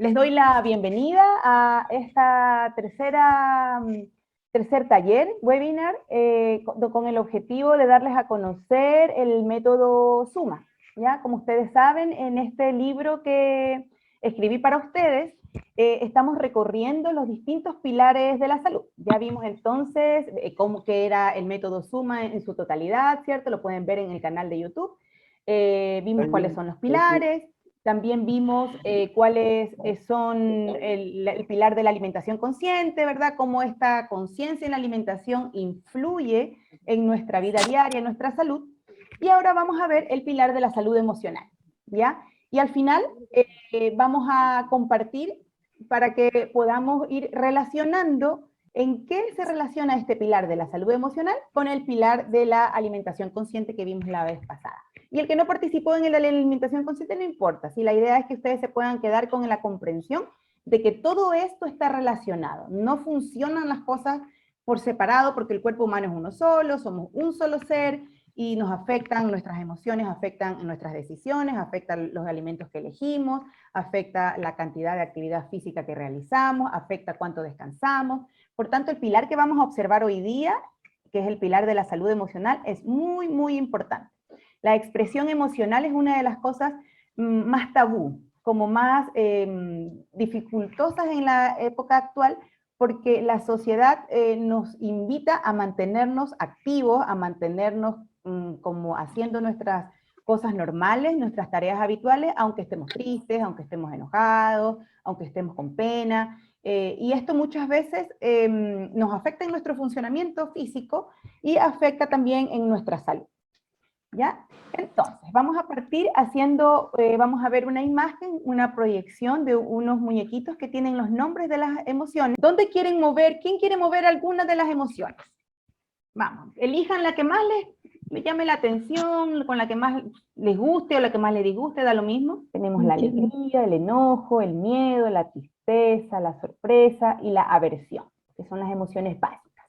Les doy la bienvenida a esta tercer taller, webinar, con el objetivo de darles a conocer el método SUMA. ¿Ya? Como ustedes saben, en este libro que escribí para ustedes, estamos recorriendo los distintos pilares de la salud. Ya vimos entonces cómo que era el método SUMA en su totalidad, ¿cierto? Lo pueden ver en el canal de YouTube. Vimos cuáles son los pilares. También vimos cuáles son el pilar de la alimentación consciente, ¿verdad? Cómo esta conciencia en la alimentación influye en nuestra vida diaria, en nuestra salud. Y ahora vamos a ver el pilar de la salud emocional, ¿ya? Y al final vamos a compartir para que podamos ir relacionando en qué se relaciona este pilar de la salud emocional con el pilar de la alimentación consciente que vimos la vez pasada. Y el que no participó en la alimentación consciente no importa, si la idea es que ustedes se puedan quedar con la comprensión de que todo esto está relacionado. No funcionan las cosas por separado porque el cuerpo humano es uno solo, somos un solo ser y nos afectan nuestras emociones, afectan nuestras decisiones, afectan los alimentos que elegimos, afecta la cantidad de actividad física que realizamos, afecta cuánto descansamos. Por tanto, el pilar que vamos a observar hoy día, que es el pilar de la salud emocional, es muy, muy importante. La expresión emocional es una de las cosas más tabú, como más dificultosas en la época actual, porque la sociedad nos invita a mantenernos activos, a mantenernos como haciendo nuestras cosas normales, nuestras tareas habituales, aunque estemos tristes, aunque estemos enojados, aunque estemos con pena. Y esto muchas veces nos afecta en nuestro funcionamiento físico y afecta también en nuestra salud. ¿Ya? Entonces, vamos a partir haciendo, vamos a ver una imagen, una proyección de unos muñequitos que tienen los nombres de las emociones. ¿Dónde quieren mover? ¿Quién quiere mover alguna de las emociones? Vamos, elijan la que más les llame la atención, con la que más les guste o la que más les disguste, da lo mismo. Tenemos la alegría, el enojo, el miedo, la tristeza, la sorpresa y la aversión, que son las emociones básicas.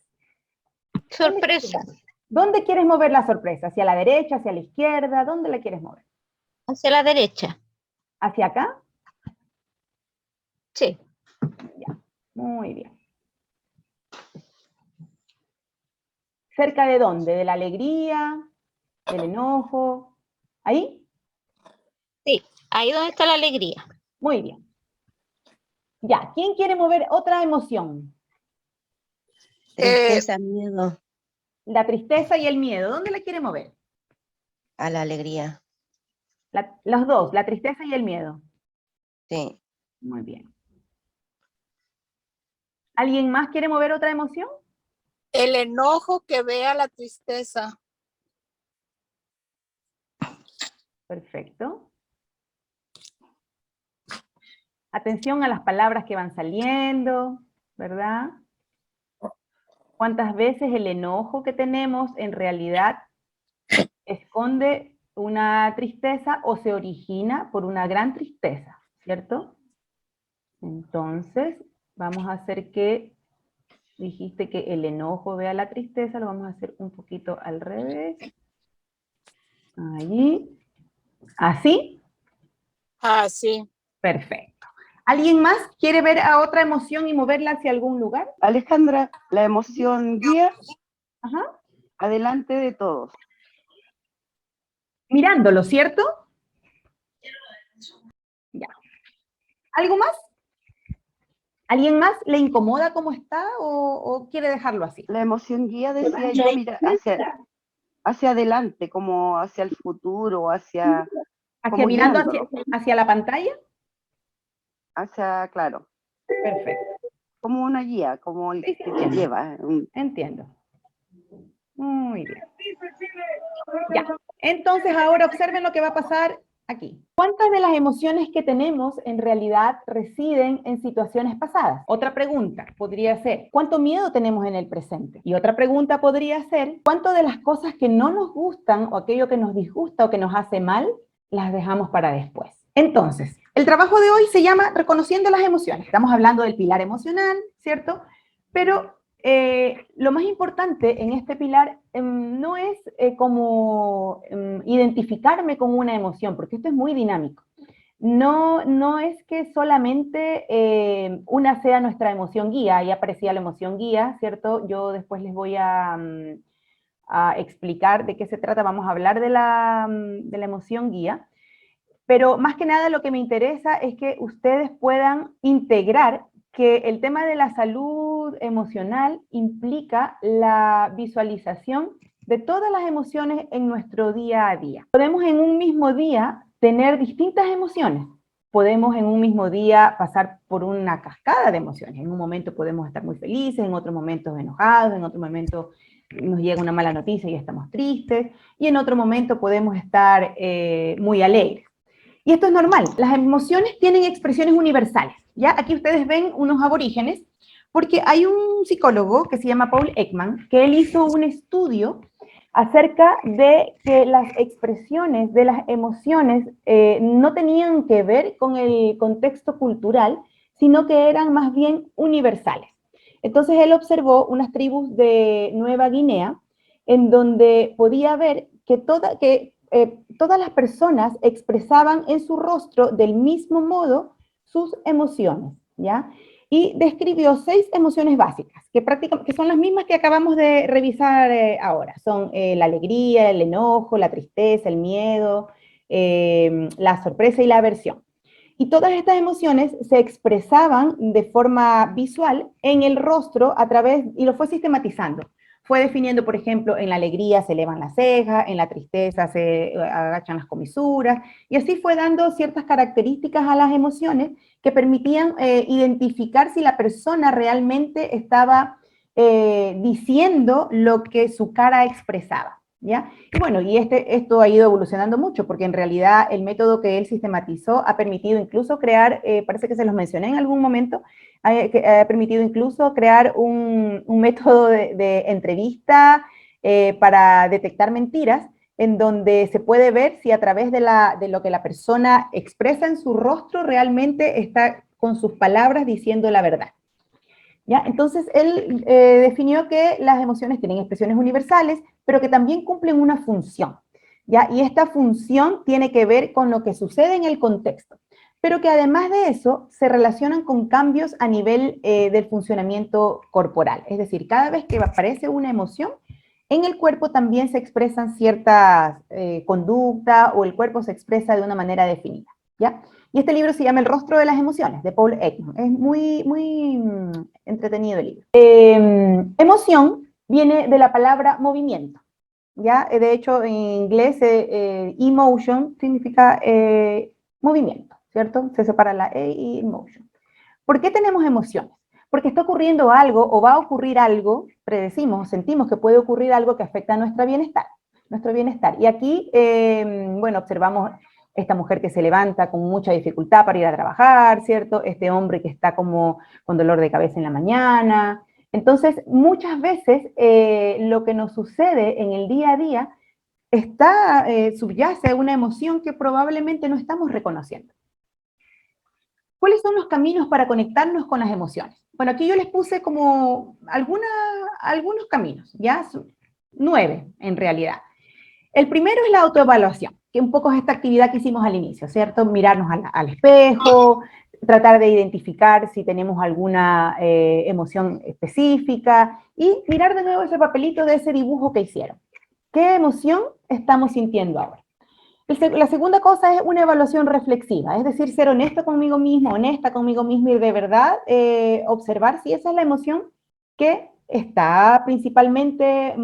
Sorpresa. ¿Dónde quieres mover la sorpresa? ¿Hacia la derecha, hacia la izquierda? ¿Dónde la quieres mover? Hacia la derecha. ¿Hacia acá? Sí. Ya, muy bien. ¿Cerca de dónde? ¿De la alegría? ¿Del enojo? ¿Ahí? Sí, ahí donde está la alegría. Muy bien. Ya, ¿quién quiere mover otra emoción? Tristeza, miedo. La tristeza y el miedo. ¿Dónde la quiere mover? A la alegría. Los dos, la tristeza y el miedo. Sí. Muy bien. ¿Alguien más quiere mover otra emoción? El enojo que vea la tristeza. Perfecto. Atención a las palabras que van saliendo, ¿verdad? ¿Cuántas veces el enojo que tenemos en realidad esconde una tristeza o se origina por una gran tristeza, ¿cierto? Entonces, vamos a hacer que, dijiste que el enojo vea la tristeza, lo vamos a hacer un poquito al revés. Allí. ¿Así? Así. Perfecto. ¿Alguien más quiere ver a otra emoción y moverla hacia algún lugar? Alejandra, la emoción guía. Ajá. Adelante de todos. Mirándolo, ¿cierto? Ya. ¿Algo más? ¿Alguien más le incomoda cómo está o quiere dejarlo así? La emoción guía, decía yo, mira hacia adelante, como hacia el futuro, hacia Mirando guiándolo. hacia la pantalla. Claro. Perfecto. Como una guía, como el que te lleva. Entiendo. Muy bien. Ya. Entonces ahora observen lo que va a pasar aquí. ¿Cuántas de las emociones que tenemos en realidad residen en situaciones pasadas? Otra pregunta podría ser, ¿cuánto miedo tenemos en el presente? Y otra pregunta podría ser, ¿cuánto de las cosas que no nos gustan o aquello que nos disgusta o que nos hace mal, las dejamos para después? Entonces, el trabajo de hoy se llama Reconociendo las emociones. Estamos hablando del pilar emocional, ¿cierto? Pero lo más importante en este pilar no es como identificarme con una emoción, porque esto es muy dinámico. no es que solamente una sea nuestra emoción guía, ahí aparecía la emoción guía, ¿cierto? Yo después les voy a explicar de qué se trata, vamos a hablar de la emoción guía, pero más que nada lo que me interesa es que ustedes puedan integrar que el tema de la salud emocional implica la visualización de todas las emociones en nuestro día a día. Podemos en un mismo día tener distintas emociones. Podemos en un mismo día pasar por una cascada de emociones. En un momento podemos estar muy felices, en otros momentos enojados, en otro momento nos llega una mala noticia y estamos tristes, y en otro momento podemos estar muy alegres. Y esto es normal, las emociones tienen expresiones universales, ¿ya? Aquí ustedes ven unos aborígenes, porque hay un psicólogo que se llama Paul Ekman, que él hizo un estudio acerca de que las expresiones de las emociones no tenían que ver con el contexto cultural, sino que eran más bien universales. Entonces él observó unas tribus de Nueva Guinea, en donde podía ver que todas las personas expresaban en su rostro del mismo modo sus emociones, ¿ya? Y describió 6 emociones básicas, que son las mismas que acabamos de revisar ahora. Son la alegría, el enojo, la tristeza, el miedo, la sorpresa y la aversión. Y todas estas emociones se expresaban de forma visual en el rostro y lo fue sistematizando. Fue definiendo, por ejemplo, en la alegría se elevan las cejas, en la tristeza se agachan las comisuras, y así fue dando ciertas características a las emociones que permitían identificar si la persona realmente estaba diciendo lo que su cara expresaba, ¿ya? Y bueno, esto ha ido evolucionando mucho, porque en realidad el método que él sistematizó ha permitido incluso crear, parece que se los mencioné en algún momento, ha permitido incluso crear un método de entrevista para detectar mentiras, en donde se puede ver si a través de lo que la persona expresa en su rostro realmente está con sus palabras diciendo la verdad. ¿Ya? Entonces, él definió que las emociones tienen expresiones universales, pero que también cumplen una función, ¿ya? Y esta función tiene que ver con lo que sucede en el contexto, pero que además de eso se relacionan con cambios a nivel del funcionamiento corporal. Es decir, cada vez que aparece una emoción, en el cuerpo también se expresan ciertas conductas, o el cuerpo se expresa de una manera definida, ¿ya? Y este libro se llama El rostro de las emociones, de Paul Ekman. Es muy entretenido el libro. Emoción viene de la palabra movimiento, ¿ya? De hecho, en inglés, emotion significa movimiento, ¿cierto? Se separa la E y emotion. ¿Por qué tenemos emociones? Porque está ocurriendo algo o va a ocurrir algo, predecimos, sentimos que puede ocurrir algo que afecta a nuestro bienestar. Y aquí, bueno, observamos esta mujer que se levanta con mucha dificultad para ir a trabajar, ¿cierto? Este hombre que está como con dolor de cabeza en la mañana. Entonces, muchas veces lo que nos sucede en el día a día subyace una emoción que probablemente no estamos reconociendo. ¿Cuáles son los caminos para conectarnos con las emociones? Bueno, aquí yo les puse como algunos caminos, ¿ya? 9 en realidad. El primero es la autoevaluación, que un poco es esta actividad que hicimos al inicio, ¿cierto? Mirarnos al espejo, tratar de identificar si tenemos alguna emoción específica y mirar de nuevo ese papelito de ese dibujo que hicieron. ¿Qué emoción estamos sintiendo ahora? La segunda cosa es una evaluación reflexiva, es decir, ser honesto conmigo mismo, honesta conmigo mismo y de verdad observar si esa es la emoción que está principalmente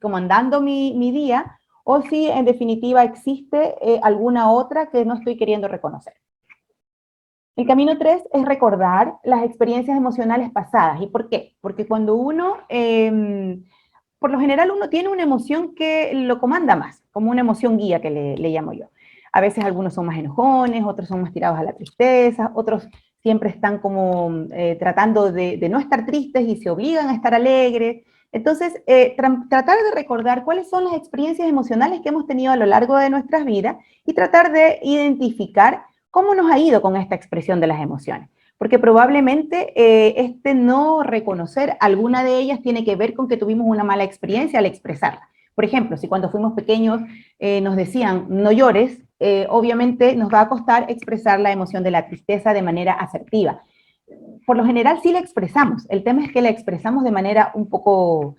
comandando mi día, o si en definitiva existe alguna otra que no estoy queriendo reconocer. El camino 3 es recordar las experiencias emocionales pasadas. ¿Y por qué? Porque cuando uno, por lo general uno tiene una emoción que lo comanda más, como una emoción guía que le llamo yo. A veces algunos son más enojones, otros son más tirados a la tristeza, otros siempre están como tratando de no estar tristes y se obligan a estar alegres. Entonces, tratar de recordar cuáles son las experiencias emocionales que hemos tenido a lo largo de nuestras vidas y tratar de identificar cómo nos ha ido con esta expresión de las emociones. Porque probablemente no reconocer alguna de ellas tiene que ver con que tuvimos una mala experiencia al expresarla. Por ejemplo, si cuando fuimos pequeños nos decían no llores, obviamente nos va a costar expresar la emoción de la tristeza de manera asertiva. Por lo general sí la expresamos, el tema es que la expresamos de manera un poco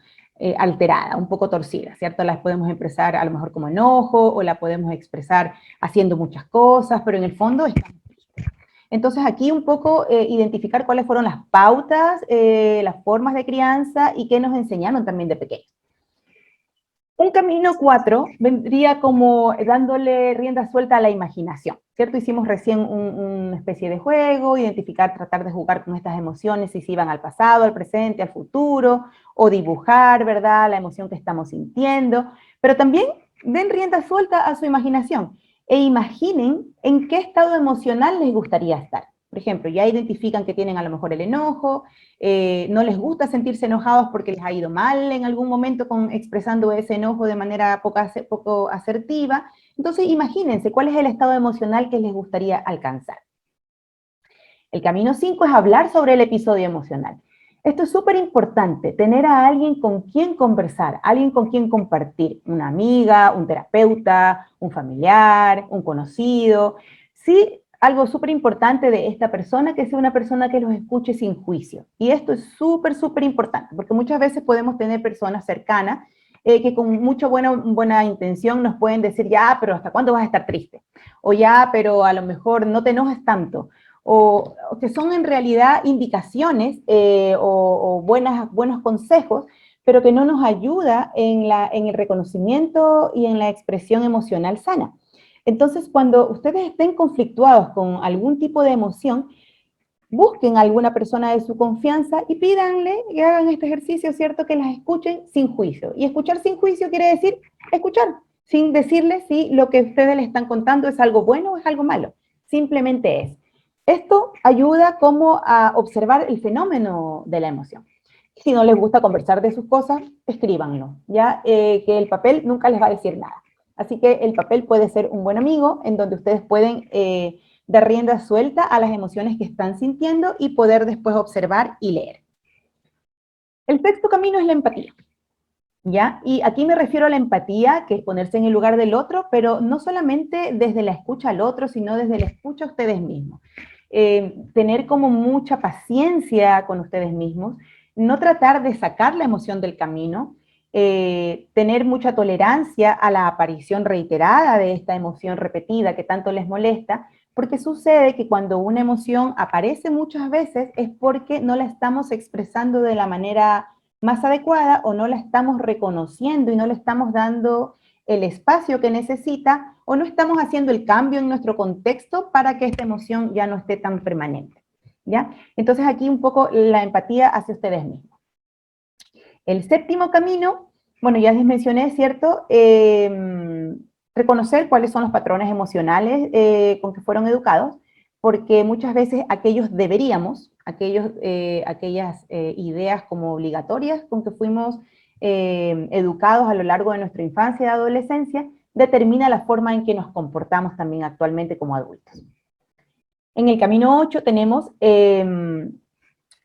alterada, un poco torcida, ¿cierto? La podemos expresar a lo mejor como enojo, o la podemos expresar haciendo muchas cosas, pero en el fondo estamos tristes. Entonces aquí un poco identificar cuáles fueron las pautas, las formas de crianza y qué nos enseñaron también de pequeños. Un camino 4 vendría como dándole rienda suelta a la imaginación, ¿cierto? Hicimos recién una especie de juego, identificar, tratar de jugar con estas emociones, si se iban al pasado, al presente, al futuro, o dibujar, ¿verdad? La emoción que estamos sintiendo, pero también den rienda suelta a su imaginación e imaginen en qué estado emocional les gustaría estar. Por ejemplo, ya identifican que tienen a lo mejor el enojo, no les gusta sentirse enojados porque les ha ido mal en algún momento expresando ese enojo de manera poco asertiva. Entonces, imagínense cuál es el estado emocional que les gustaría alcanzar. El camino 5 es hablar sobre el episodio emocional. Esto es súper importante, tener a alguien con quien conversar, alguien con quien compartir, una amiga, un terapeuta, un familiar, un conocido. Sí, algo súper importante de esta persona, que sea una persona que los escuche sin juicio. Y esto es súper, súper importante, porque muchas veces podemos tener personas cercanas que con mucha buena intención nos pueden decir, ya, pero ¿hasta cuándo vas a estar triste? O ya, pero a lo mejor no te enojes tanto. O que son en realidad indicaciones o buenos consejos, pero que no nos ayuda en el reconocimiento y en la expresión emocional sana. Entonces, cuando ustedes estén conflictuados con algún tipo de emoción, busquen a alguna persona de su confianza y pídanle que hagan este ejercicio, ¿cierto? Que las escuchen sin juicio. Y escuchar sin juicio quiere decir escuchar, sin decirles si lo que ustedes le están contando es algo bueno o es algo malo. Simplemente es. Esto ayuda como a observar el fenómeno de la emoción. Si no les gusta conversar de sus cosas, escríbanlo, ¿ya? Que el papel nunca les va a decir nada. Así que el papel puede ser un buen amigo en donde ustedes pueden dar rienda suelta a las emociones que están sintiendo y poder después observar y leer. El sexto camino es la empatía, ¿ya? Y aquí me refiero a la empatía, que es ponerse en el lugar del otro, pero no solamente desde la escucha al otro, sino desde la escucha a ustedes mismos. Tener como mucha paciencia con ustedes mismos, no tratar de sacar la emoción del camino, tener mucha tolerancia a la aparición reiterada de esta emoción repetida que tanto les molesta, porque sucede que cuando una emoción aparece muchas veces es porque no la estamos expresando de la manera más adecuada o no la estamos reconociendo y no le estamos dando el espacio que necesita o no estamos haciendo el cambio en nuestro contexto para que esta emoción ya no esté tan permanente, ¿ya? Entonces aquí un poco la empatía hacia ustedes mismos. El séptimo camino, bueno, ya les mencioné, ¿cierto? Reconocer cuáles son los patrones emocionales con que fueron educados, porque muchas veces aquellas ideas como obligatorias con que fuimos educados a lo largo de nuestra infancia y adolescencia, determina la forma en que nos comportamos también actualmente como adultos. En el camino 8 tenemos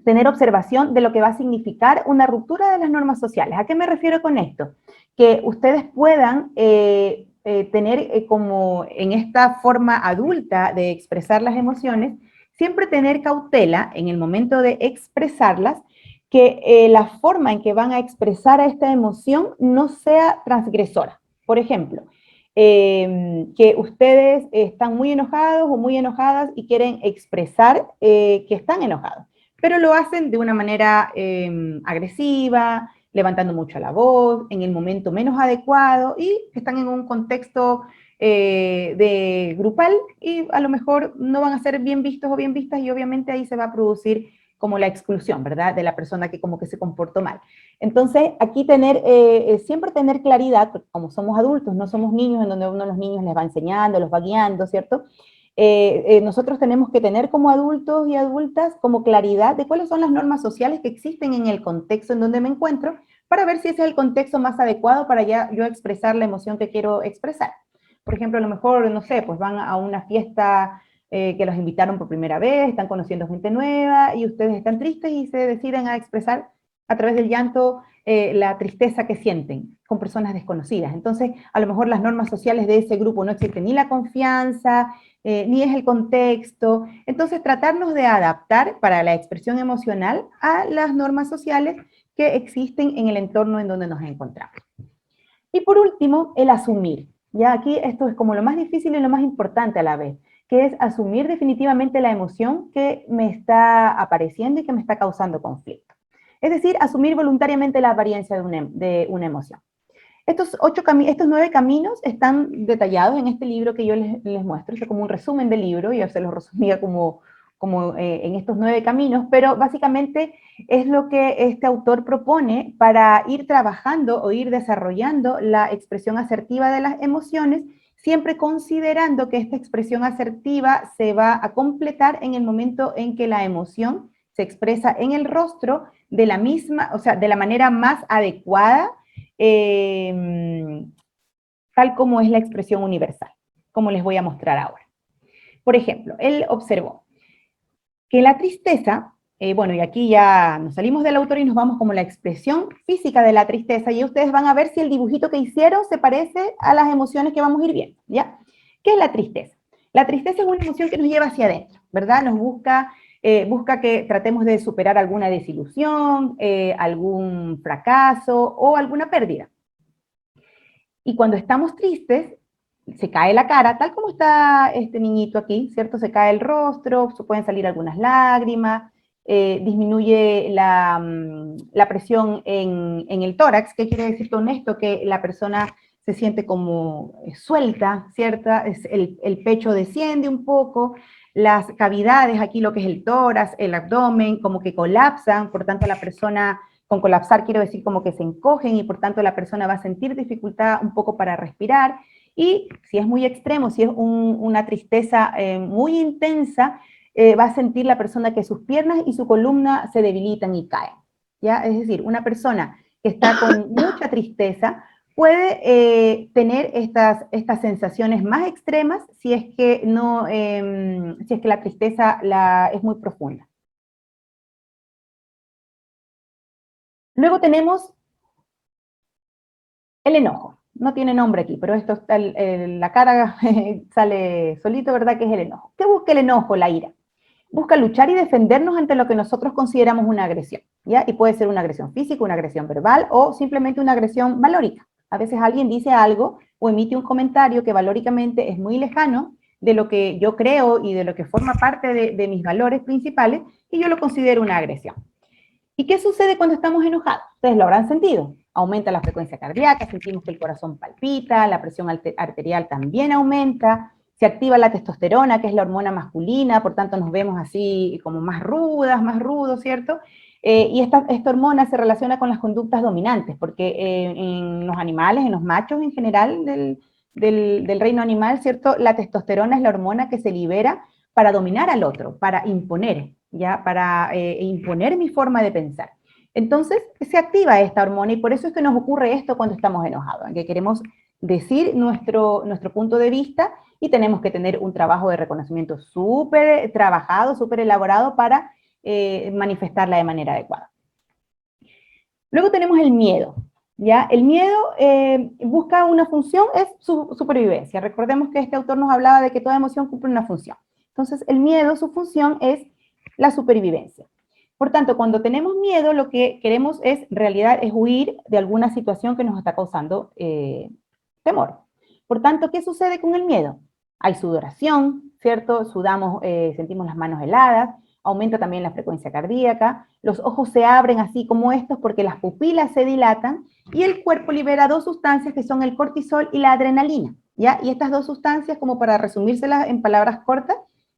tener observación de lo que va a significar una ruptura de las normas sociales. ¿A qué me refiero con esto? Que ustedes puedan tener como en esta forma adulta de expresar las emociones, siempre tener cautela en el momento de expresarlas, que la forma en que van a expresar esta emoción no sea transgresora. Por ejemplo, que ustedes están muy enojados o muy enojadas y quieren expresar que están enojados, pero lo hacen de una manera agresiva, levantando mucho la voz, en el momento menos adecuado y están en un contexto de grupal y a lo mejor no van a ser bien vistos o bien vistas y obviamente ahí se va a producir como la exclusión, ¿verdad? De la persona que como que se comportó mal. Entonces, aquí siempre tener claridad, porque como somos adultos, no somos niños, en donde uno a los niños les va enseñando, los va guiando, ¿cierto? Nosotros tenemos que tener como adultos y adultas como claridad de cuáles son las normas sociales que existen en el contexto en donde me encuentro, para ver si ese es el contexto más adecuado para yo expresar la emoción que quiero expresar. Por ejemplo, a lo mejor, no sé, pues van a una fiesta que los invitaron por primera vez, están conociendo gente nueva y ustedes están tristes y se deciden a expresar a través del llanto la tristeza que sienten con personas desconocidas. Entonces, a lo mejor las normas sociales de ese grupo no existen ni la confianza, ni es el contexto. Entonces, tratarnos de adaptar para la expresión emocional a las normas sociales que existen en el entorno en donde nos encontramos. Y por último, el asumir. Ya aquí esto es como lo más difícil y lo más importante a la vez, que es asumir definitivamente la emoción que me está apareciendo y que me está causando conflicto. Es decir, asumir voluntariamente la apariencia de una emoción. Estos 9 caminos están detallados en este libro que yo les muestro, es como un resumen del libro, yo se los resumía como en estos 9 caminos, pero básicamente es lo que este autor propone para ir trabajando o ir desarrollando la expresión asertiva de las emociones, siempre considerando que esta expresión asertiva se va a completar en el momento en que la emoción se expresa en el rostro de la misma, o sea, de la manera más adecuada, tal como es la expresión universal, como les voy a mostrar ahora. Por ejemplo, él observó que la tristeza, bueno, y aquí ya nos salimos del autor y nos vamos como la expresión física de la tristeza, y ustedes van a ver si el dibujito que hicieron se parece a las emociones que vamos a ir viendo, ¿ya? ¿Qué es la tristeza? La tristeza es una emoción que nos lleva hacia adentro, ¿verdad? Nos busca que tratemos de superar alguna desilusión, algún fracaso o alguna pérdida. Y cuando estamos tristes, se cae la cara, tal como está este niñito aquí, ¿cierto? Se cae el rostro, se pueden salir algunas lágrimas, disminuye la presión en el tórax. ¿Qué quiere decir con esto? Que la persona se siente como suelta, ¿cierto? El pecho desciende un poco, las cavidades, aquí lo que es el tórax, el abdomen, como que colapsan, por tanto la persona, con colapsar quiero decir como que se encogen y por tanto la persona va a sentir dificultad un poco para respirar. Y si es muy extremo, si es una tristeza muy intensa, va a sentir la persona que sus piernas y su columna se debilitan y caen, ¿ya? Es decir, una persona que está con mucha tristeza puede tener estas sensaciones más extremas si es que, si es que la tristeza es muy profunda. Luego tenemos el enojo. No tiene nombre aquí, pero esto está la cara sale solito, ¿verdad? Que es el enojo. ¿Qué busca el enojo, la ira? Busca luchar y defendernos ante lo que nosotros consideramos una agresión, ¿ya? Y puede ser una agresión física, una agresión verbal o simplemente una agresión valórica. A veces alguien dice algo o emite un comentario que valóricamente es muy lejano de lo que yo creo y de lo que forma parte de mis valores principales y yo lo considero una agresión. ¿Y qué sucede cuando estamos enojados? Ustedes lo habrán sentido. Aumenta la frecuencia cardíaca, sentimos que el corazón palpita, la presión arterial también aumenta, se activa la testosterona, que es la hormona masculina, por tanto nos vemos así como más rudas, más rudos, ¿cierto? Y esta hormona se relaciona con las conductas dominantes, porque en los animales, en los machos en general del reino animal, ¿cierto? La testosterona es la hormona que se libera para dominar al otro, para imponer, ¿ya? Para imponer mi forma de pensar. Entonces, se activa esta hormona y por eso es que nos ocurre esto cuando estamos enojados, que queremos decir nuestro punto de vista y tenemos que tener un trabajo de reconocimiento súper trabajado, súper elaborado para manifestarla de manera adecuada. Luego tenemos el miedo, ¿ya? El miedo busca una función, es su supervivencia. Recordemos que este autor nos hablaba de que toda emoción cumple una función. Entonces, el miedo, su función es la supervivencia. Por tanto, cuando tenemos miedo, lo que queremos en realidad es huir de alguna situación que nos está causando temor. Por tanto, ¿qué sucede con el miedo? Hay sudoración, ¿cierto? Sudamos, sentimos las manos heladas, aumenta también la frecuencia cardíaca, los ojos se abren así como estos porque las pupilas se dilatan y el cuerpo libera dos sustancias que son el cortisol y la adrenalina, ¿ya? Y estas dos sustancias, como para resumírselas en palabras cortas,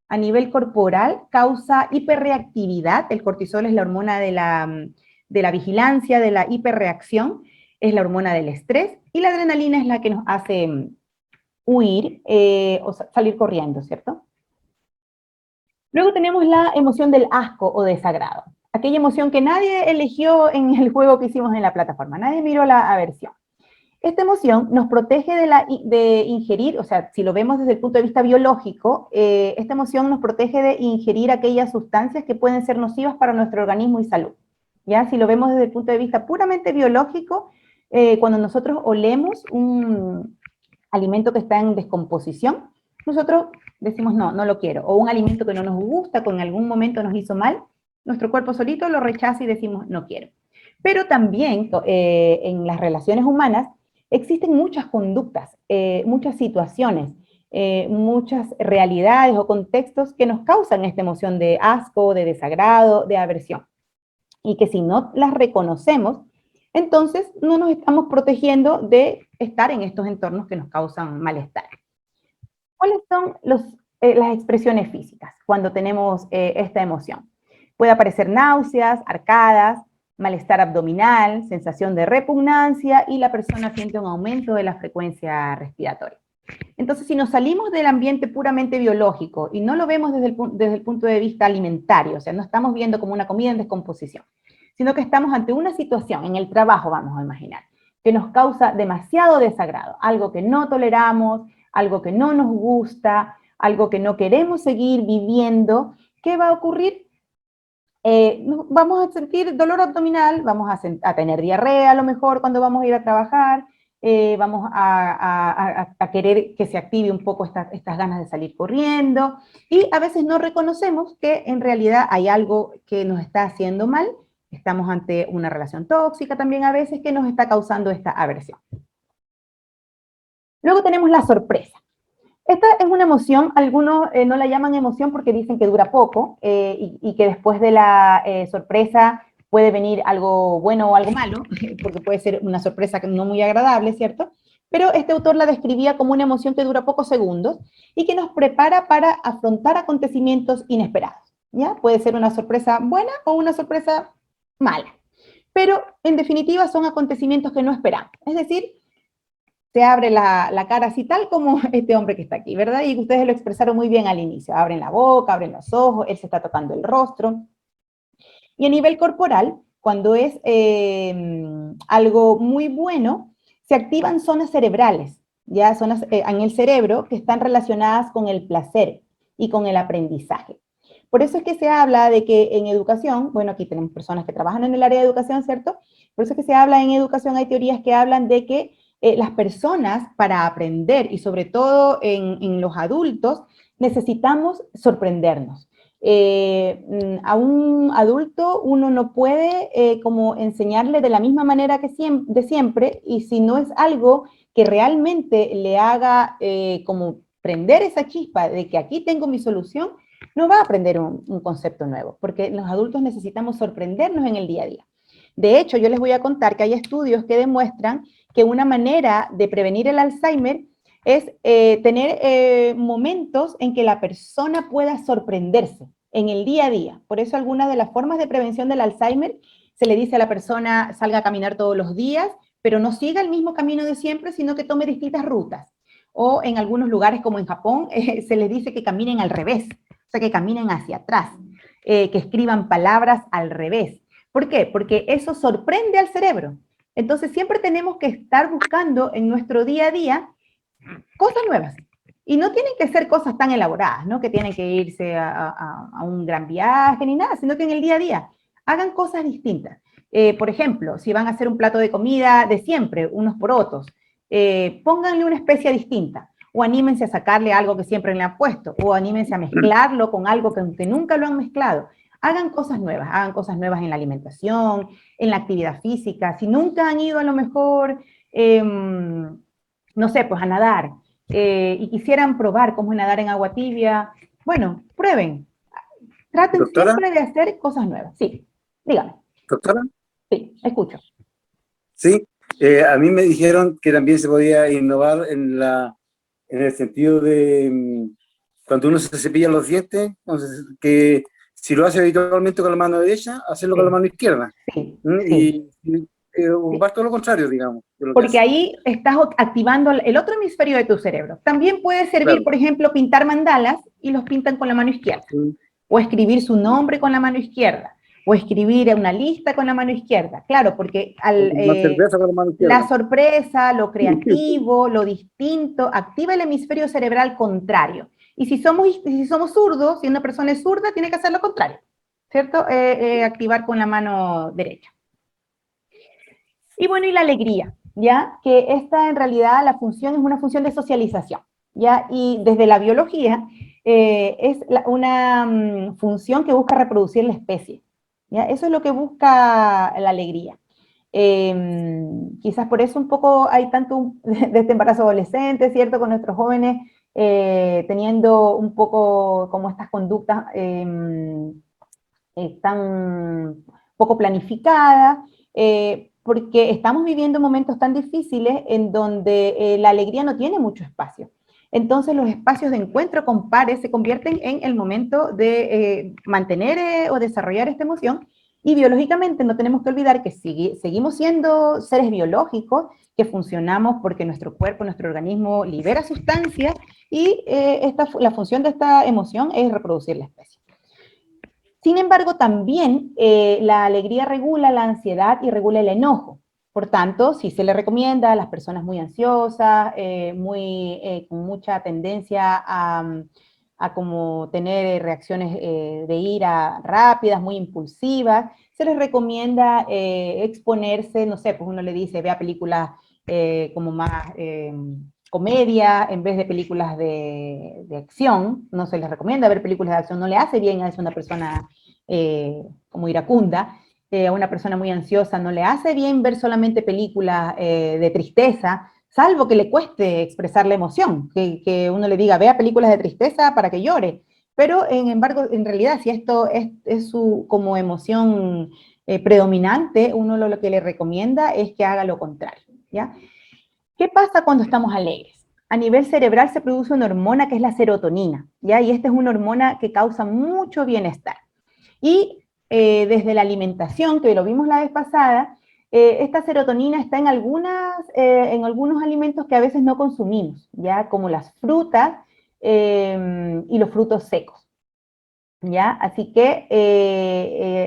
a nivel corporal causa hiperreactividad. El cortisol es la hormona de la vigilancia, de la hiperreacción, es la hormona del estrés, y la adrenalina es la que nos hace huir o salir corriendo, ¿cierto? Luego tenemos la emoción del asco o desagrado, aquella emoción que nadie eligió en el juego que hicimos en la plataforma, nadie miró la aversión. Esta emoción nos protege de ingerir, o sea, si lo vemos desde el punto de vista biológico, esta emoción nos protege de ingerir aquellas sustancias que pueden ser nocivas para nuestro organismo y salud. ¿ya? Si lo vemos desde el punto de vista puramente biológico, cuando nosotros olemos un alimento que está en descomposición, nosotros decimos no, no lo quiero, o un alimento que no nos gusta, que en algún momento nos hizo mal, nuestro cuerpo solito lo rechaza y decimos no quiero. Pero también en las relaciones humanas existen muchas conductas, muchas situaciones, muchas realidades o contextos que nos causan esta emoción de asco, de desagrado, de aversión. Y que si no las reconocemos, entonces no nos estamos protegiendo de estar en estos entornos que nos causan malestar. ¿Cuáles son las expresiones físicas cuando tenemos esta emoción? Puede aparecer náuseas, arcadas, malestar abdominal, sensación de repugnancia y la persona siente un aumento de la frecuencia respiratoria. Entonces, si nos salimos del ambiente puramente biológico y no lo vemos desde el punto de vista alimentario, o sea, no estamos viendo como una comida en descomposición, sino que estamos ante una situación, en el trabajo vamos a imaginar, que nos causa demasiado desagrado, algo que no toleramos, algo que no nos gusta, algo que no queremos seguir viviendo, ¿qué va a ocurrir? Vamos a sentir dolor abdominal, vamos a tener diarrea a lo mejor cuando vamos a ir a trabajar, vamos a querer que se active un poco estas ganas de salir corriendo, y a veces no reconocemos que en realidad hay algo que nos está haciendo mal, estamos ante una relación tóxica también a veces que nos está causando esta aversión. Luego tenemos la sorpresa. Esta es una emoción, algunos no la llaman emoción porque dicen que dura poco y que después de la sorpresa puede venir algo bueno o algo malo, porque puede ser una sorpresa no muy agradable, ¿cierto? Pero este autor la describía como una emoción que dura pocos segundos y que nos prepara para afrontar acontecimientos inesperados, ¿ya? Puede ser una sorpresa buena o una sorpresa mala, pero en definitiva son acontecimientos que no esperamos, es decir, se abre la cara así tal como este hombre que está aquí, ¿verdad? Y ustedes lo expresaron muy bien al inicio, abren la boca, abren los ojos, él se está tocando el rostro. Y a nivel corporal, cuando es algo muy bueno, se activan zonas cerebrales, ya zonas en el cerebro que están relacionadas con el placer y con el aprendizaje. Por eso es que se habla de que en educación, bueno, aquí tenemos personas que trabajan en el área de educación, ¿cierto? Por eso es que se habla en educación, hay teorías que hablan de que las personas para aprender, y sobre todo en los adultos, necesitamos sorprendernos. A un adulto uno no puede como enseñarle de la misma manera que de siempre, y si no es algo que realmente le haga como prender esa chispa de que aquí tengo mi solución, no va a aprender un concepto nuevo, porque los adultos necesitamos sorprendernos en el día a día. De hecho, yo les voy a contar que hay estudios que demuestran que una manera de prevenir el Alzheimer es tener momentos en que la persona pueda sorprenderse en el día a día. Por eso algunas de las formas de prevención del Alzheimer se le dice a la persona salga a caminar todos los días, pero no siga el mismo camino de siempre, sino que tome distintas rutas. O en algunos lugares como en Japón se les dice que caminen al revés, o sea, que caminen hacia atrás, que escriban palabras al revés. ¿Por qué? Porque eso sorprende al cerebro. Entonces siempre tenemos que estar buscando en nuestro día a día cosas nuevas. Y no tienen que ser cosas tan elaboradas, ¿no? Que tienen que irse a un gran viaje ni nada, sino que en el día a día hagan cosas distintas. Por ejemplo, si van a hacer un plato de comida de siempre, unos porotos, pónganle una especia distinta, o anímense a sacarle algo que siempre le han puesto, o anímense a mezclarlo con algo que nunca lo han mezclado. Hagan cosas en la alimentación, en la actividad física. Si nunca han ido a lo mejor, no sé, pues a nadar, y quisieran probar cómo es nadar en agua tibia, bueno, prueben. Traten Doctora, siempre de hacer cosas nuevas. Sí, dígame. doctora, Sí, escucho. sí, a mí me dijeron que también se podía innovar en el sentido de cuando uno se cepilla los dientes, entonces, que si lo hace habitualmente con la mano derecha, hacerlo con la mano izquierda. Sí, Y ocupar todo lo contrario, digamos. Porque ahí estás activando el otro hemisferio de tu cerebro. También puede servir, Claro. por ejemplo, pintar mandalas y los pintan con la mano izquierda. O escribir su nombre con la mano izquierda. O escribir una lista con la mano izquierda. Claro, porque la sorpresa, lo creativo, lo distinto, activa el hemisferio cerebral contrario. Y si somos zurdos, si una persona es zurda, tiene que hacer lo contrario. ¿cierto? Activar con la mano derecha. Y bueno, y la alegría, ¿ya? Que esta en realidad la función es una función de socialización, ¿ya? Y desde la biología es una función que busca reproducir la especie, ¿ya? Eso es lo que busca la alegría. Quizás por eso un poco hay tanto de este embarazo adolescente, ¿cierto? Con nuestros jóvenes teniendo un poco como estas conductas tan poco planificadas, porque estamos viviendo momentos tan difíciles en donde la alegría no tiene mucho espacio. Entonces los espacios de encuentro con pares se convierten en el momento de mantener o desarrollar esta emoción, y biológicamente no tenemos que olvidar que seguimos siendo seres biológicos, que funcionamos porque nuestro cuerpo, nuestro organismo libera sustancias, y la función de esta emoción es reproducir la especie. Sin embargo, también la alegría regula la ansiedad y regula el enojo. Por tanto, sí se le recomienda a las personas muy ansiosas, con mucha tendencia a como tener reacciones de ira rápidas, muy impulsivas, se les recomienda exponerse, no sé, pues uno le dice, vea películas como más comedia en vez de películas de acción. No se les recomienda ver películas de acción, no le hace bien a una persona como iracunda. A una persona muy ansiosa no le hace bien ver solamente películas de tristeza, salvo que le cueste expresar la emoción, que uno le diga, vea películas de tristeza para que llore. Pero, en embargo, en realidad, si esto es su como emoción predominante, uno lo que le recomienda es que haga lo contrario, ¿ya? ¿Qué pasa cuando estamos alegres? A nivel cerebral se produce una hormona que es la serotonina, ¿ya? Y esta es una hormona que causa mucho bienestar. Y desde la alimentación, que lo vimos la vez pasada, esta serotonina está en algunos alimentos que a veces no consumimos, ¿ya? Como las frutas y los frutos secos, ¿ya? Así que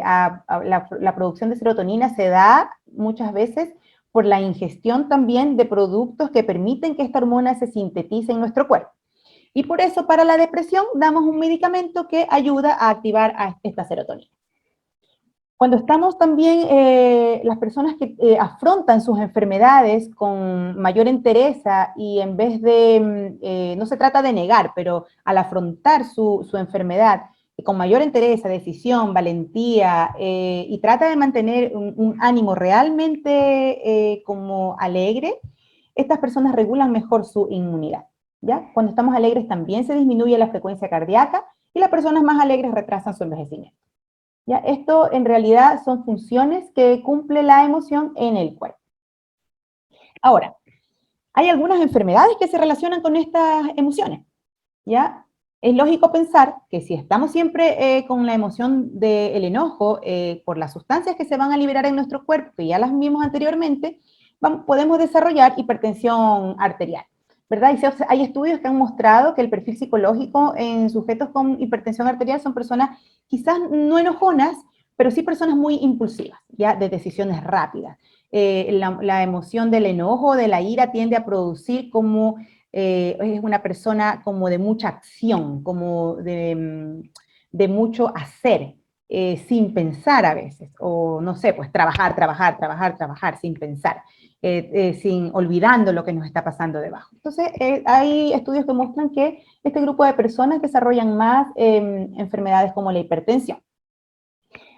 la producción de serotonina se da muchas veces por la ingestión también de productos que permiten que esta hormona se sintetice en nuestro cuerpo. Y por eso para la depresión damos un medicamento que ayuda a activar a esta serotonina. Cuando estamos también, las personas que afrontan sus enfermedades con mayor entereza y en vez de, no se trata de negar, pero al afrontar su enfermedad con mayor entereza, decisión, valentía, y trata de mantener un ánimo realmente como alegre, estas personas regulan mejor su inmunidad, ¿ya? Cuando estamos alegres también se disminuye la frecuencia cardíaca y las personas más alegres retrasan su envejecimiento. ¿Ya? Esto en realidad son funciones que cumple la emoción en el cuerpo. Ahora, hay algunas enfermedades que se relacionan con estas emociones, ¿ya? Es lógico pensar que si estamos siempre con la emoción del enojo por las sustancias que se van a liberar en nuestro cuerpo, que ya las vimos anteriormente, podemos desarrollar hipertensión arterial, ¿verdad? Y hay estudios que han mostrado que el perfil psicológico en sujetos con hipertensión arterial son personas quizás no enojonas, pero sí personas muy impulsivas, ¿ya? De decisiones rápidas. La emoción del enojo, de la ira, tiende a producir como es una persona como de mucha acción, como de mucho hacer, sin pensar a veces, o no sé, pues trabajar, sin pensar, sin olvidando lo que nos está pasando debajo. Entonces, hay estudios que muestran que este grupo de personas desarrollan más enfermedades como la hipertensión.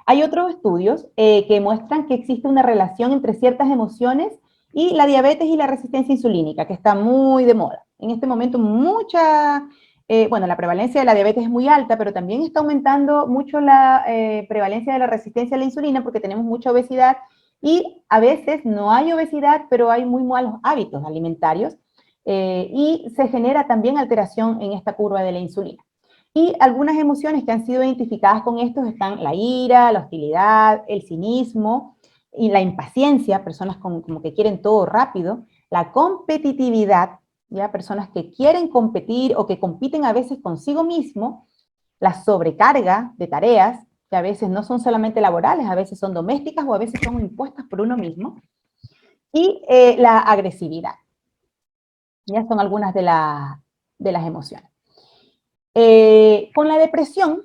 Hay otros estudios que muestran que existe una relación entre ciertas emociones y la diabetes y la resistencia insulínica, que está muy de moda. En este momento bueno, la prevalencia de la diabetes es muy alta, pero también está aumentando mucho la prevalencia de la resistencia a la insulina porque tenemos mucha obesidad y a veces no hay obesidad, pero hay muy malos hábitos alimentarios y se genera también alteración en esta curva de la insulina. Y algunas emociones que han sido identificadas con estos están la ira, la hostilidad, el cinismo y la impaciencia, personas como que quieren todo rápido, la competitividad, ¿ya? Personas que quieren competir o que compiten a veces consigo mismo, la sobrecarga de tareas, que a veces no son solamente laborales, a veces son domésticas o a veces son impuestas por uno mismo, y la agresividad. Ya son algunas de las emociones. Con la depresión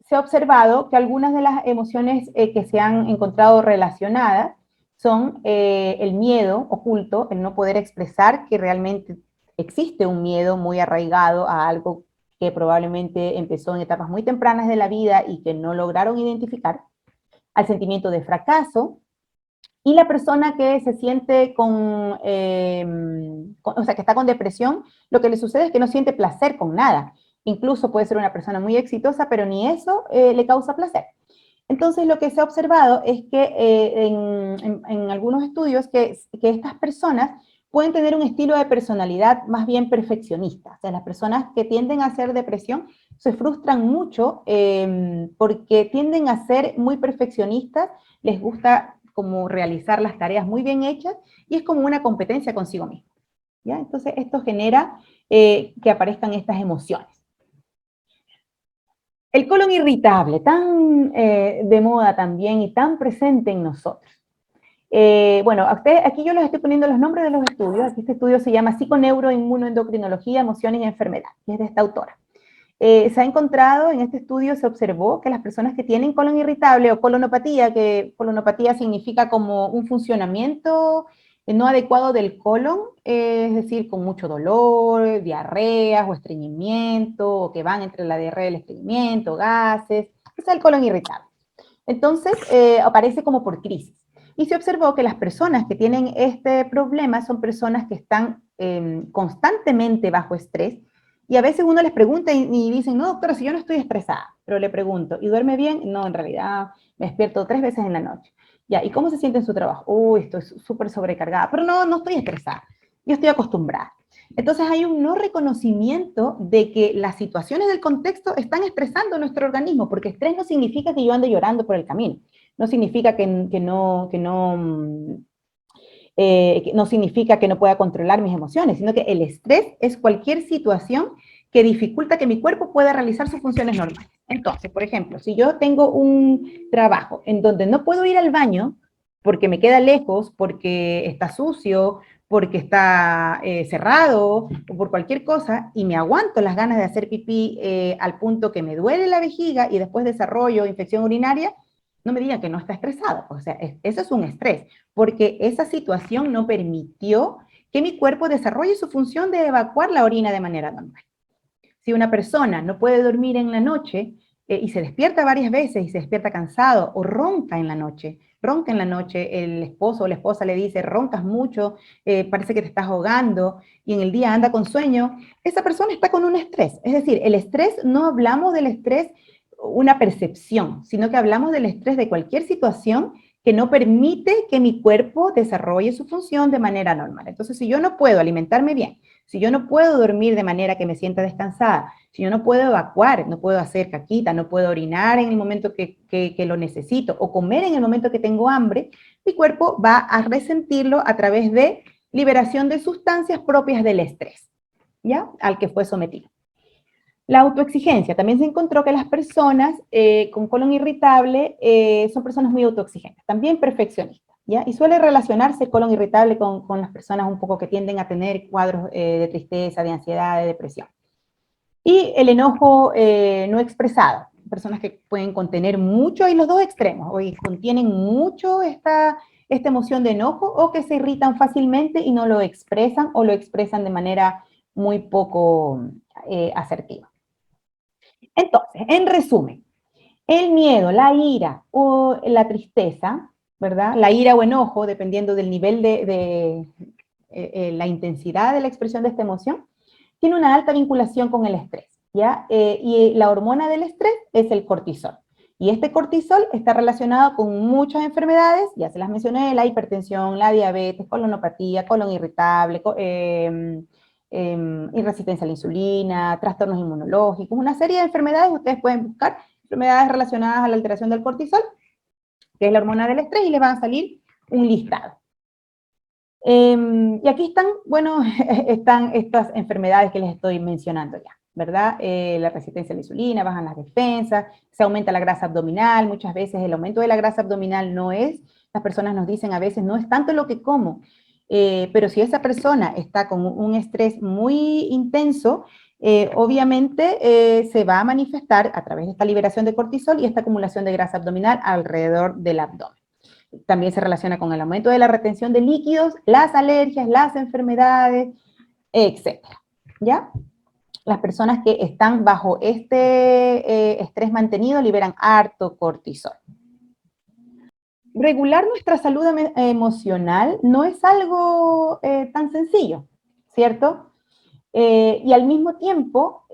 se ha observado que algunas de las emociones que se han encontrado relacionadas son el miedo oculto, el no poder expresar que realmente existe un miedo muy arraigado a algo que probablemente empezó en etapas muy tempranas de la vida y que no lograron identificar, al sentimiento de fracaso, y la persona que se siente o sea, que está con depresión, lo que le sucede es que no siente placer con nada. Incluso puede ser una persona muy exitosa, pero ni eso le causa placer. Entonces, lo que se ha observado es que en algunos estudios que estas personas pueden tener un estilo de personalidad más bien perfeccionista. O sea, las personas que tienden a hacer depresión se frustran mucho porque tienden a ser muy perfeccionistas, les gusta como realizar las tareas muy bien hechas y es como una competencia consigo mismo, ¿ya? Entonces, esto genera que aparezcan estas emociones. El colon irritable, tan de moda también y tan presente en nosotros. Bueno, aquí yo les estoy poniendo los nombres de los estudios. Aquí este estudio se llama Psiconeuroinmunoendocrinología, Emociones y Enfermedad, que es de esta autora. Se ha encontrado, en este estudio se observó que las personas que tienen colon irritable o colonopatía, que colonopatía significa como un funcionamiento no adecuado del colon, es decir, con mucho dolor, diarreas o estreñimiento, o que van entre la diarrea y el estreñimiento, gases, ese es el colon irritable. Entonces, aparece como por crisis. Y se observó que las personas que tienen este problema son personas que están constantemente bajo estrés, y a veces uno les pregunta y dicen, no, doctora, si yo no estoy estresada, pero le pregunto, ¿y duerme bien? No, en realidad me despierto 3 veces en la noche. Ya, ¿y cómo se siente en su trabajo? Uy, estoy súper sobrecargada, pero no estoy estresada, yo estoy acostumbrada. Entonces hay un no reconocimiento de que las situaciones del contexto están estresando nuestro organismo, porque estrés no significa que yo ande llorando por el camino, no significa que no significa que no pueda controlar mis emociones, sino que el estrés es cualquier situación que dificulta que mi cuerpo pueda realizar sus funciones normales. Entonces, por ejemplo, si yo tengo un trabajo en donde no puedo ir al baño porque me queda lejos, porque está sucio, porque está cerrado, o por cualquier cosa, y me aguanto las ganas de hacer pipí al punto que me duele la vejiga y después desarrollo infección urinaria, no me digan que no está estresado. O sea, eso es un estrés, porque esa situación no permitió que mi cuerpo desarrolle su función de evacuar la orina de manera normal. Si una persona no puede dormir en la noche y se despierta varias veces y se despierta cansado o ronca en la noche, el esposo o la esposa le dice, roncas mucho, parece que te estás ahogando, y en el día anda con sueño, esa persona está con un estrés. Es decir, el estrés, no hablamos del estrés una percepción, sino que hablamos del estrés de cualquier situación que no permite que mi cuerpo desarrolle su función de manera normal. Entonces, si yo no puedo alimentarme bien, si yo no puedo dormir de manera que me sienta descansada, si yo no puedo evacuar, no puedo hacer caquita, no puedo orinar en el momento que lo necesito, o comer en el momento que tengo hambre, mi cuerpo va a resentirlo a través de liberación de sustancias propias del estrés, ¿ya? Al que fue sometido. La autoexigencia. También se encontró que las personas con colon irritable son personas muy autoexigentes, también perfeccionistas, ¿ya? Y suele relacionarse el colon irritable con las personas un poco que tienden a tener cuadros de tristeza, de ansiedad, de depresión. Y el enojo no expresado. Personas que pueden contener mucho, y los dos extremos, o contienen mucho esta emoción de enojo, o que se irritan fácilmente y no lo expresan, o lo expresan de manera muy poco asertiva. Entonces, en resumen, el miedo, la ira o la tristeza, ¿verdad? La ira o enojo, dependiendo del nivel de la intensidad de la expresión de esta emoción, tiene una alta vinculación con el estrés, ¿ya? Y la hormona del estrés es el cortisol. Y este cortisol está relacionado con muchas enfermedades, ya se las mencioné, la hipertensión, la diabetes, colonopatía, colon irritable, y resistencia a la insulina, trastornos inmunológicos, una serie de enfermedades. Ustedes pueden buscar enfermedades relacionadas a la alteración del cortisol, que es la hormona del estrés, y les va a salir un listado. Y aquí están, bueno, están estas enfermedades que les estoy mencionando ya, ¿verdad? La resistencia a la insulina, bajan las defensas, se aumenta la grasa abdominal. Muchas veces el aumento de la grasa abdominal no es, las personas nos dicen a veces, no es tanto lo que como, pero si esa persona está con un estrés muy intenso, obviamente se va a manifestar a través de esta liberación de cortisol y esta acumulación de grasa abdominal alrededor del abdomen. También se relaciona con el aumento de la retención de líquidos, las alergias, las enfermedades, etc. ¿Ya? Las personas que están bajo este estrés mantenido liberan harto cortisol. Regular nuestra salud emocional no es algo tan sencillo, ¿cierto? Y al mismo tiempo,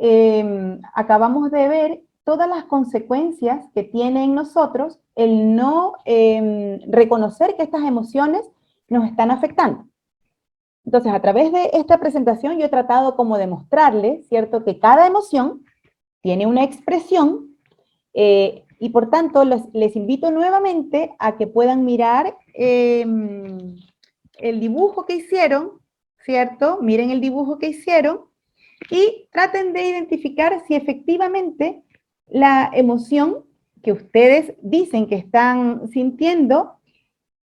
acabamos de ver todas las consecuencias que tiene en nosotros el no reconocer que estas emociones nos están afectando. Entonces, a través de esta presentación yo he tratado como de mostrarles, ¿cierto?, que cada emoción tiene una expresión y por tanto les invito nuevamente a que puedan mirar el dibujo que hicieron, ¿cierto? Miren el dibujo que hicieron y traten de identificar si efectivamente la emoción que ustedes dicen que están sintiendo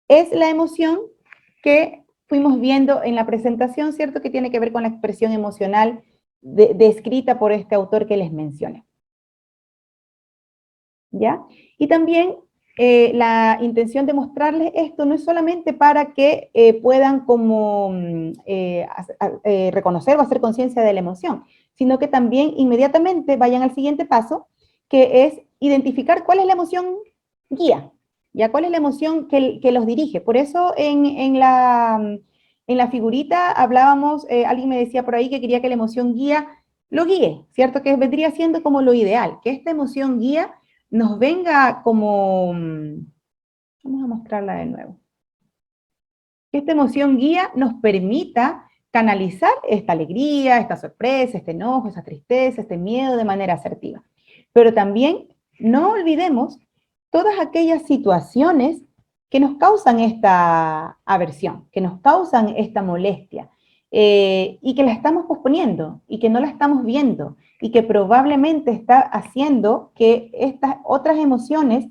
es la emoción que fuimos viendo en la presentación, ¿cierto? Que tiene que ver con la expresión emocional descrita por este autor que les mencioné. ¿Ya? Y también la intención de mostrarles esto no es solamente para que puedan como reconocer o hacer conciencia de la emoción, sino que también inmediatamente vayan al siguiente paso, que es identificar cuál es la emoción guía, ¿ya? ¿Cuál es la emoción que los dirige? Por eso en la figurita hablábamos, alguien me decía por ahí que quería que la emoción guía lo guíe, ¿cierto? Que vendría siendo como lo ideal, que esta emoción guía nos venga como, vamos a mostrarla de nuevo, que esta emoción guía nos permita canalizar esta alegría, esta sorpresa, este enojo, esa tristeza, este miedo de manera asertiva. Pero también no olvidemos todas aquellas situaciones que nos causan esta aversión, que nos causan esta molestia, y que la estamos posponiendo, y que no la estamos viendo, y que probablemente está haciendo que estas otras emociones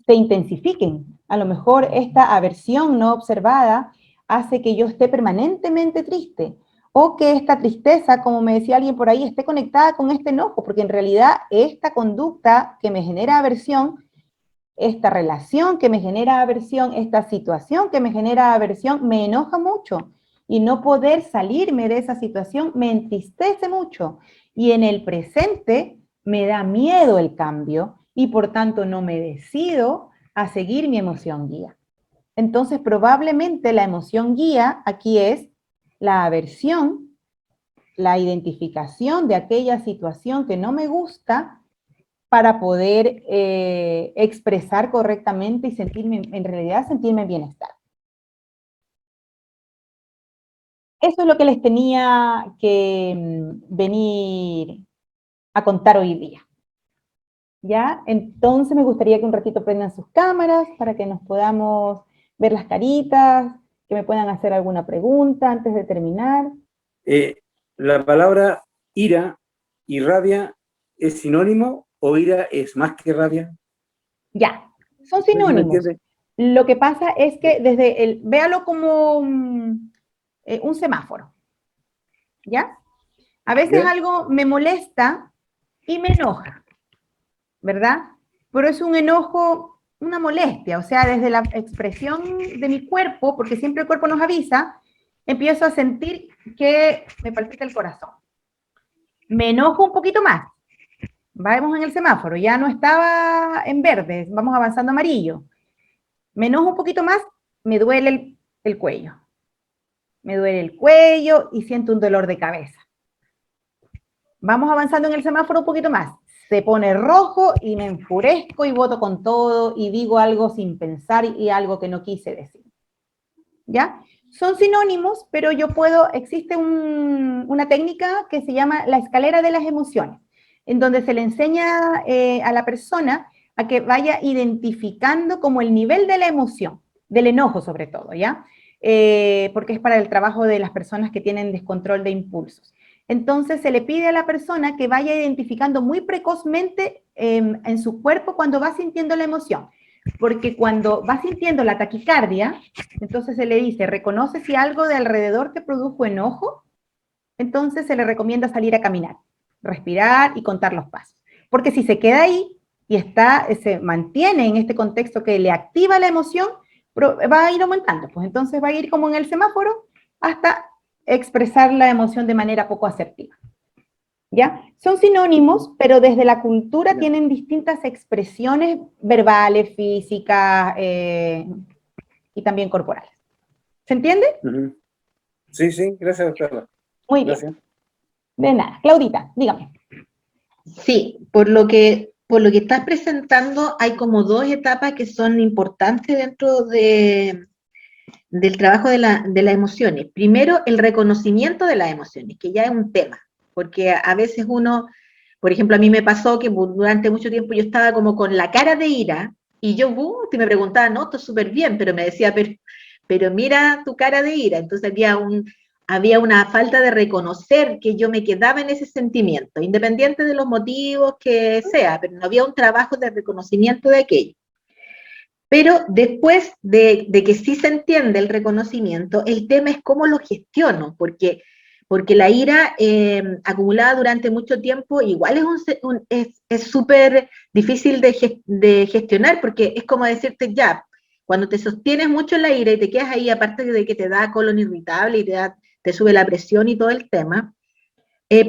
se intensifiquen. A lo mejor esta aversión no observada hace que yo esté permanentemente triste, o que esta tristeza, como me decía alguien por ahí, esté conectada con este enojo, porque en realidad esta conducta que me genera aversión, esta relación que me genera aversión, esta situación que me genera aversión, me enoja mucho, y no poder salirme de esa situación me entristece mucho, y en el presente me da miedo el cambio, y por tanto no me decido a seguir mi emoción guía. Entonces probablemente la emoción guía aquí es la aversión, la identificación de aquella situación que no me gusta para poder expresar correctamente y sentirme, en realidad sentirme bienestar. Eso es lo que les tenía que venir a contar hoy día. ¿Ya? Entonces me gustaría que un ratito prendan sus cámaras para que nos podamos ver las caritas, que me puedan hacer alguna pregunta antes de terminar. ¿La palabra ira y rabia es sinónimo o ira es más que rabia? Ya, son sinónimos. Lo que pasa es que desde véalo como un semáforo, ¿ya? A veces algo me molesta y me enoja, ¿verdad? Pero es un enojo, una molestia, o sea, desde la expresión de mi cuerpo, porque siempre el cuerpo nos avisa, empiezo a sentir que me palpita el corazón. Me enojo un poquito más. Vamos en el semáforo, ya no estaba en verde, vamos avanzando a amarillo. Me enojo un poquito más, me duele el cuello. Me duele el cuello y siento un dolor de cabeza. Vamos avanzando en el semáforo un poquito más. Se pone rojo y me enfurezco y voto con todo y digo algo sin pensar y algo que no quise decir. ¿Ya? Son sinónimos, pero existe una técnica que se llama la escalera de las emociones, en donde se le enseña a la persona a que vaya identificando como el nivel de la emoción, del enojo sobre todo, ¿ya? Porque es para el trabajo de las personas que tienen descontrol de impulsos. Entonces se le pide a la persona que vaya identificando muy precozmente en su cuerpo cuando va sintiendo la emoción, porque cuando va sintiendo la taquicardia, entonces se le dice, reconoce si algo de alrededor te produjo enojo, entonces se le recomienda salir a caminar, respirar y contar los pasos. Porque si se queda ahí y se mantiene en este contexto que le activa la emoción, va a ir aumentando, pues entonces va a ir como en el semáforo hasta expresar la emoción de manera poco asertiva. ¿Ya? Son sinónimos, pero desde la cultura tienen distintas expresiones verbales, físicas y también corporales. ¿Se entiende? Ujú. Sí, sí, gracias, doctora. Muy Gracias. bien. De nada. Claudita, dígame. Sí, por lo que estás presentando, hay como dos etapas que son importantes dentro del trabajo de las emociones. Primero, el reconocimiento de las emociones, que ya es un tema, porque a veces uno, por ejemplo, a mí me pasó que durante mucho tiempo yo estaba como con la cara de ira, y yo me preguntaba, no, esto es súper bien, pero me decía, pero mira tu cara de ira. Entonces había una falta de reconocer que yo me quedaba en ese sentimiento, independiente de los motivos que sea, pero no había un trabajo de reconocimiento de aquello. Pero después de que sí se entiende el reconocimiento, el tema es cómo lo gestiono, porque la ira acumulada durante mucho tiempo igual es súper difícil de gestionar, porque es como decirte, ya, cuando te sostienes mucho en la ira y te quedas ahí, aparte de que te da colon irritable y te sube la presión y todo el tema,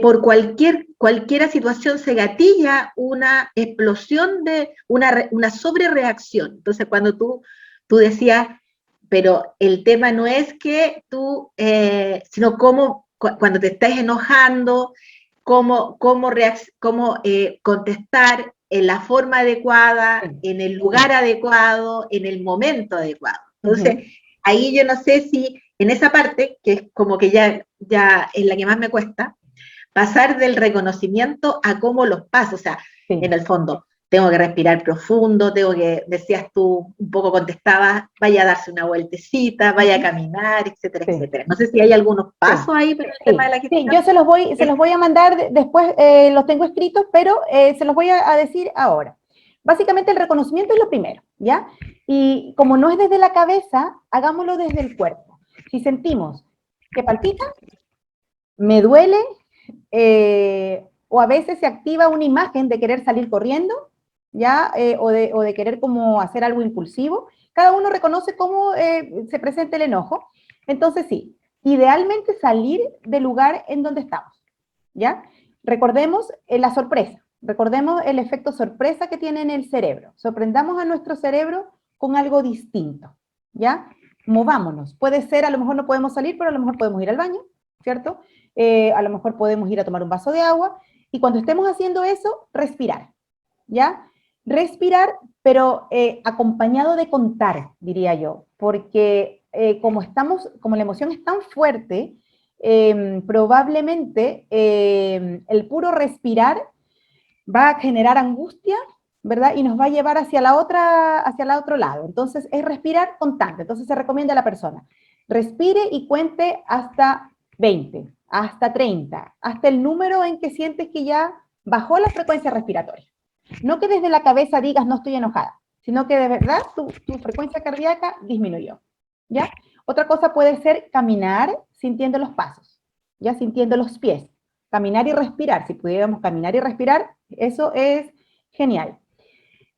por cualquier situación se gatilla una explosión una sobrereacción. Entonces, cuando tú decías, pero el tema no es que sino cuando te estás enojando, cómo contestar en la forma adecuada, en el lugar adecuado, en el momento adecuado. Entonces, ahí yo no sé si en esa parte, que es como que ya es la que más me cuesta, pasar del reconocimiento a cómo los paso, o sea, en el fondo, tengo que respirar profundo, decías tú, un poco contestabas, vaya a darse una vueltecita, vaya a caminar, etcétera, etcétera. No sé si hay algunos pasos ahí para el tema de la gestión. Sí, yo se los voy a mandar después, los tengo escritos, pero se los voy a decir ahora. Básicamente el reconocimiento es lo primero, ¿ya? Y como no es desde la cabeza, hagámoslo desde el cuerpo. Si sentimos que palpita, me duele, o a veces se activa una imagen de querer salir corriendo, ¿ya? O de querer como hacer algo impulsivo. Cada uno reconoce cómo se presenta el enojo. Entonces sí, idealmente salir del lugar en donde estamos, ¿ya? Recordemos la sorpresa, recordemos el efecto sorpresa que tiene en el cerebro. Sorprendamos a nuestro cerebro con algo distinto, ¿ya? Movámonos. Puede ser, a lo mejor no podemos salir, pero a lo mejor podemos ir al baño, ¿cierto? A lo mejor podemos ir a tomar un vaso de agua, y cuando estemos haciendo eso, respirar, ¿ya? Respirar, pero acompañado de contar, diría yo, porque como la emoción es tan fuerte, probablemente el puro respirar va a generar angustia, ¿verdad? Y nos va a llevar hacia el otro lado. Entonces, es respirar constante. Entonces, se recomienda a la persona, respire y cuente hasta 20, hasta 30, hasta el número en que sientes que ya bajó la frecuencia respiratoria. No que desde la cabeza digas no estoy enojada, sino que de verdad tu frecuencia cardíaca disminuyó, ¿ya? Otra cosa puede ser caminar sintiendo los pasos, ¿ya? Sintiendo los pies. Caminar y respirar, si pudiéramos caminar y respirar, eso es genial.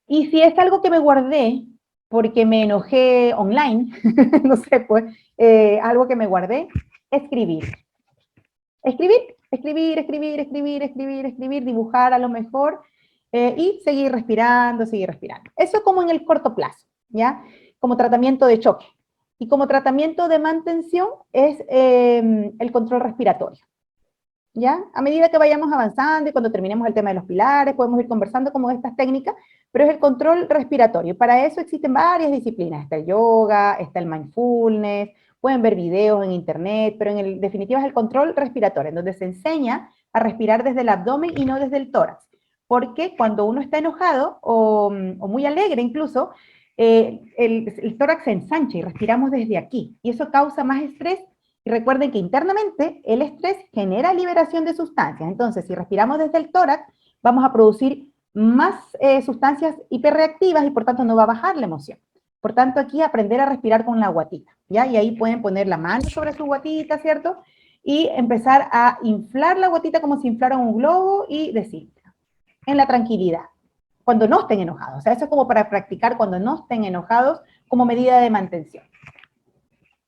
Y si es algo que me guardé porque me enojé online, no sé, pues, algo que me guardé, escribir. Escribir, dibujar a lo mejor, y seguir respirando. Eso como en el corto plazo, ¿ya? Como tratamiento de choque. Y como tratamiento de mantención es el control respiratorio, ¿ya? A medida que vayamos avanzando y cuando terminemos el tema de los pilares, podemos ir conversando como de estas técnicas, pero es el control respiratorio. Para eso existen varias disciplinas. Está el yoga, está el mindfulness, pueden ver videos en internet, pero en definitiva es el control respiratorio, en donde se enseña a respirar desde el abdomen y no desde el tórax. Porque cuando uno está enojado o muy alegre incluso, el tórax se ensancha y respiramos desde aquí. Y eso causa más estrés. Y recuerden que internamente el estrés genera liberación de sustancias. Entonces, si respiramos desde el tórax, vamos a producir más sustancias hiperreactivas y por tanto no va a bajar la emoción. Por tanto, aquí aprender a respirar con la guatita, ¿ya? Y ahí pueden poner la mano sobre su guatita, ¿cierto? y empezar a inflar la gotita como si inflaran un globo y decir, en la tranquilidad, cuando no estén enojados. O sea, eso es como para practicar cuando no estén enojados como medida de mantención.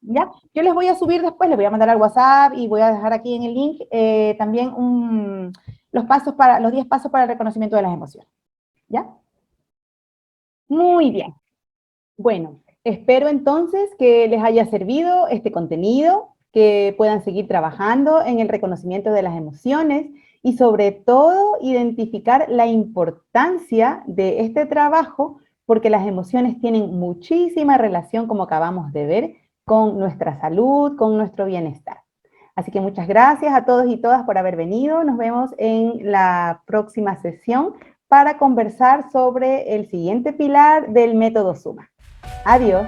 ¿Ya? Yo les voy a subir después, les voy a mandar al WhatsApp y voy a dejar aquí en el link también los 10 pasos para el reconocimiento de las emociones. ¿Ya? Muy bien. Bueno, espero entonces que les haya servido este contenido, que puedan seguir trabajando en el reconocimiento de las emociones y sobre todo identificar la importancia de este trabajo porque las emociones tienen muchísima relación, como acabamos de ver, con nuestra salud, con nuestro bienestar. Así que muchas gracias a todos y todas por haber venido. Nos vemos en la próxima sesión para conversar sobre el siguiente pilar del método SUMA. Adiós.